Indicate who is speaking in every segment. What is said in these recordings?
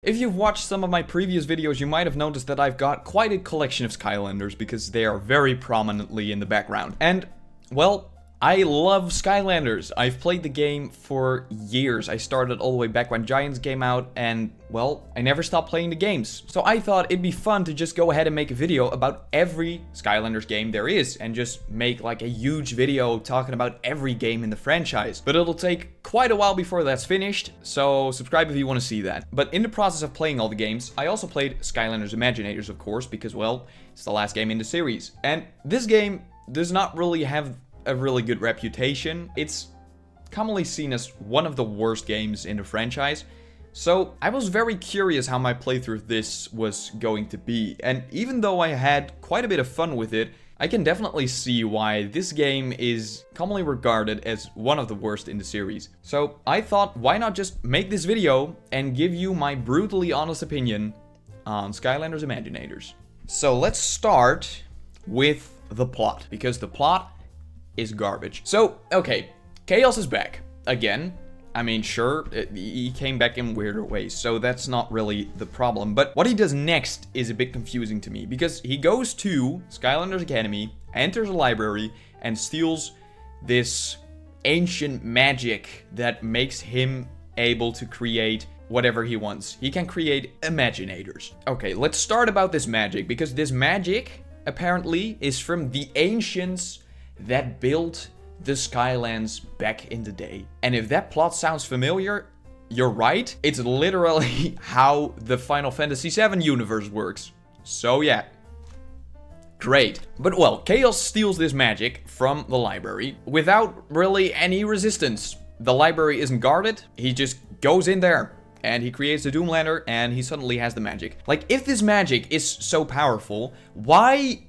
Speaker 1: If you've watched some of my previous videos, you might have noticed that I've got quite a collection of Skylanders because they are very prominently in the background. And, well, I love Skylanders. I've played the game for years. I started all the way back when Giants came out and, well, I never stopped playing the games. So I thought it'd be fun to just go ahead and make a video about every Skylanders game there is and just make like a huge video talking about every game in the franchise. But it'll take quite a while before that's finished, so subscribe if you want to see that. But in the process of playing all the games, I also played Skylanders Imaginators, of course, because, well, it's the last game in the series. And this game does not really have a really good reputation. It's commonly seen as one of the worst games in the franchise. So I was very curious how my playthrough of this was going to be. And even though I had quite a bit of fun with it, I can definitely see why this game is commonly regarded as one of the worst in the series. So I thought, why not just make this video and give you my brutally honest opinion on Skylanders Imaginators. So let's start with the plot, because the plot is garbage. So, okay, Chaos is back. Again. I mean, sure, he came back in weirder ways, so that's not really the problem. But what he does next is a bit confusing to me, because he goes to Skylanders Academy, enters a library, and steals this ancient magic that makes him able to create whatever he wants. He can create Imaginators. Okay, let's start about this magic, because this magic, apparently, is from the ancients that built the Skylands back in the day. And if that plot sounds familiar, you're right. It's literally how the Final Fantasy VII universe works. So yeah. Great. But well, Chaos steals this magic from the library without really any resistance. The library isn't guarded. He just goes in there and he creates the Doomlander and he suddenly has the magic. Like, if this magic is so powerful, why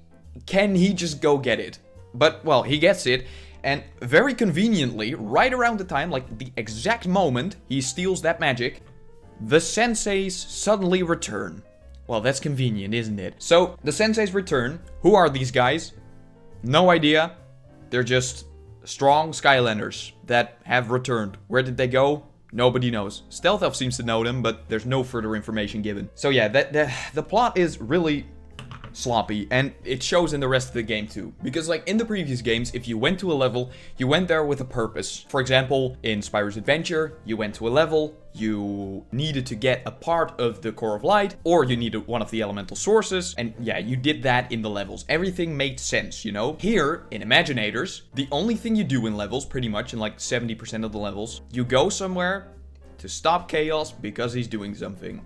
Speaker 1: can he just go get it? But, well, he gets it, and very conveniently, right around the time, like the exact moment he steals that magic, the senseis suddenly return. Well, that's convenient, isn't it? So, the senseis return. Who are these guys? No idea. They're just strong Skylanders that have returned. Where did they go? Nobody knows. Stealth Elf seems to know them, but there's no further information given. So yeah, the plot is really sloppy, and it shows in the rest of the game too. Because like in the previous games, if you went to a level, you went there with a purpose. For example, in Spyro's Adventure, you went to a level, you needed to get a part of the Core of Light, or you needed one of the elemental sources, and yeah, you did that in the levels. Everything made sense, you know? Here, in Imaginators, the only thing you do in levels, pretty much in like 70% of the levels, you go somewhere to stop Chaos because he's doing something.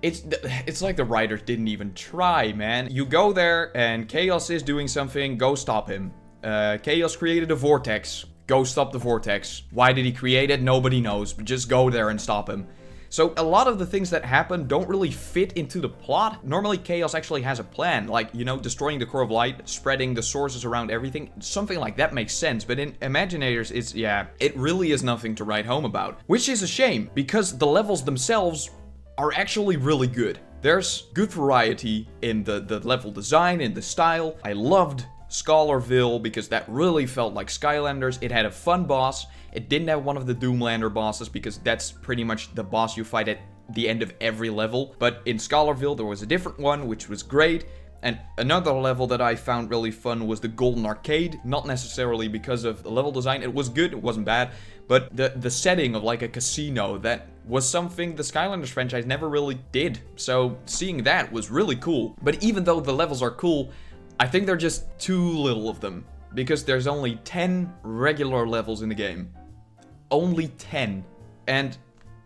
Speaker 1: It's like the writers didn't even try, man. You go there and Chaos is doing something, go stop him. Chaos created a vortex, go stop the vortex. Why did he create it? Nobody knows, but just go there and stop him. So a lot of the things that happen don't really fit into the plot. Normally Chaos actually has a plan, like, you know, destroying the Core of Light, spreading the sources around everything. Something like that makes sense, but in Imaginators, it really is nothing to write home about. Which is a shame, because the levels themselves are actually really good. There's good variety in the level design, in the style. I loved Scholarville because that really felt like Skylanders. It had a fun boss. It didn't have one of the Doomlander bosses because that's pretty much the boss you fight at the end of every level. But in Scholarville there was a different one, which was great. And another level that I found really fun was the Golden Arcade. Not necessarily because of the level design. It was good, it wasn't bad. But the setting of like a casino, that was something the Skylanders franchise never really did. So seeing that was really cool. But even though the levels are cool, I think they're just too little of them. Because there's only 10 regular levels in the game. Only 10. And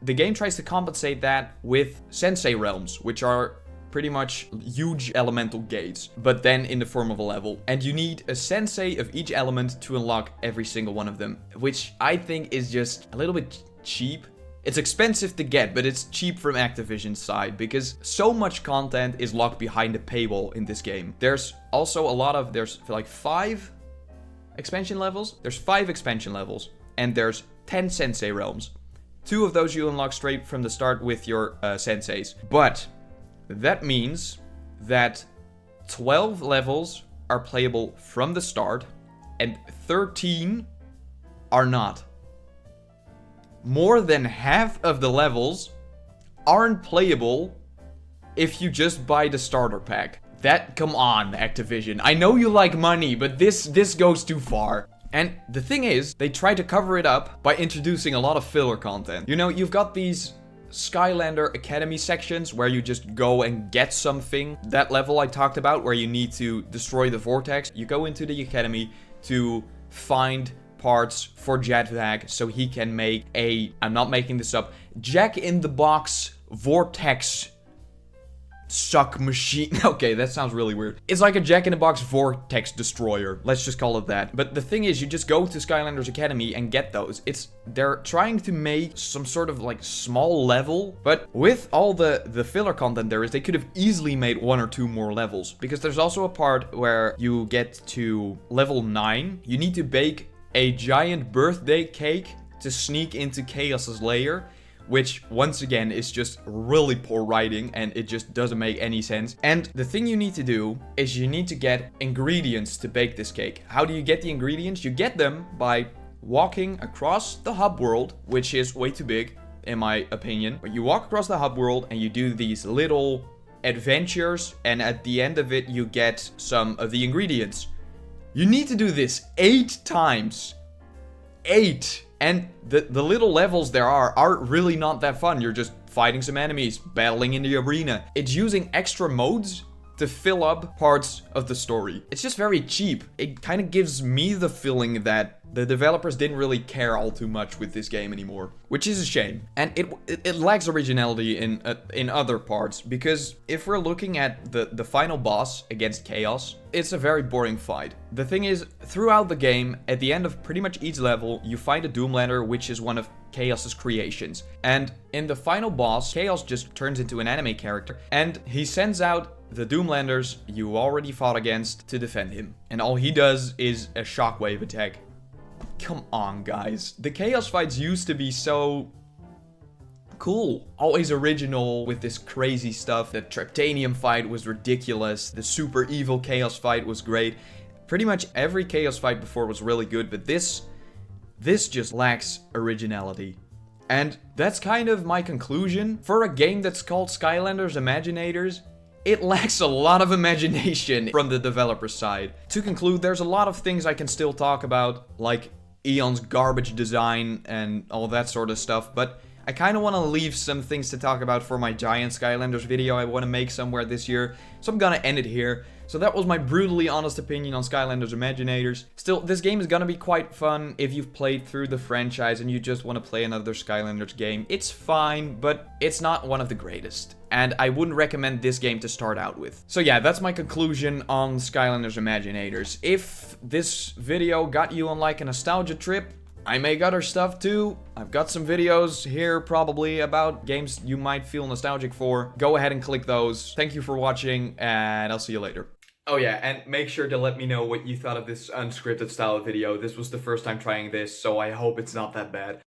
Speaker 1: the game tries to compensate that with Sensei Realms, which are pretty much huge elemental gates, but then in the form of a level. And you need a sensei of each element to unlock every single one of them, which I think is just a little bit cheap. It's expensive to get, but it's cheap from Activision's side, because so much content is locked behind a paywall in this game. There's also there's like 5 expansion levels. There's 5 expansion levels, and there's 10 sensei realms. 2 of those you unlock straight from the start with your senseis. But that means that 12 levels are playable from the start, and 13 are not. more than half of the levels aren't playable if you just buy the starter pack. Come on, Activision. I know you like money, but this goes too far. And the thing is, they try to cover it up by introducing a lot of filler content. You know, you've got these Skylander Academy sections where you just go and get something. That level I talked about where you need to destroy the vortex. You go into the academy to find parts for Jedvag so he can make I'm not making this up, Jack-in-the-Box vortex suck machine. Okay, that sounds really weird. It's like a Jack-in-the-Box vortex destroyer. Let's just call it that. But the thing is, you just go to Skylanders Academy and get those. They're trying to make some sort of like small level, but with all the filler content there is, they could have easily made 1 or 2 more levels. Because there's also a part where you get to level 9. You need to bake a giant birthday cake to sneak into Chaos's lair, which once again is just really poor writing and it just doesn't make any sense. And the thing you need to do is you need to get ingredients to bake this cake. How do you get the ingredients? You get them by walking across the hub world, which is way too big in my opinion. But you walk across the hub world and you do these little adventures, and at the end of it you get some of the ingredients. You need to do this 8 times. 8! And the little levels there are really not that fun. You're just fighting some enemies, battling in the arena. It's using extra modes to fill up parts of the story. It's just very cheap. It kind of gives me the feeling that the developers didn't really care all too much with this game anymore, which is a shame. And it lacks originality in other parts, because if we're looking at the final boss against Chaos, it's a very boring fight. The thing is, throughout the game, at the end of pretty much each level, you find a Doomlander, which is one of Chaos's creations. And in the final boss, Chaos just turns into an anime character, and he sends out the Doomlanders you already fought against to defend him. And all he does is a shockwave attack. Come on, guys. The Chaos fights used to be so cool. Always original with this crazy stuff. The Triptanium fight was ridiculous. The super evil Chaos fight was great. Pretty much every Chaos fight before was really good, but this just lacks originality. And that's kind of my conclusion. For a game that's called Skylanders Imaginators, it lacks a lot of imagination from the developer side. To conclude, there's a lot of things I can still talk about, like Eon's garbage design and all that sort of stuff, but I kind of want to leave some things to talk about for my giant Skylanders video I want to make somewhere this year, so I'm gonna end it here. So that was my brutally honest opinion on Skylanders Imaginators. Still, this game is gonna be quite fun if you've played through the franchise and you just want to play another Skylanders game. It's fine, but it's not one of the greatest. And I wouldn't recommend this game to start out with. So yeah, that's my conclusion on Skylanders Imaginators. If this video got you on like a nostalgia trip, I make other stuff too. I've got some videos here probably about games you might feel nostalgic for. Go ahead and click those. Thank you for watching, and I'll see you later. Oh yeah, and make sure to let me know what you thought of this unscripted style video. This was the first time trying this, so I hope it's not that bad.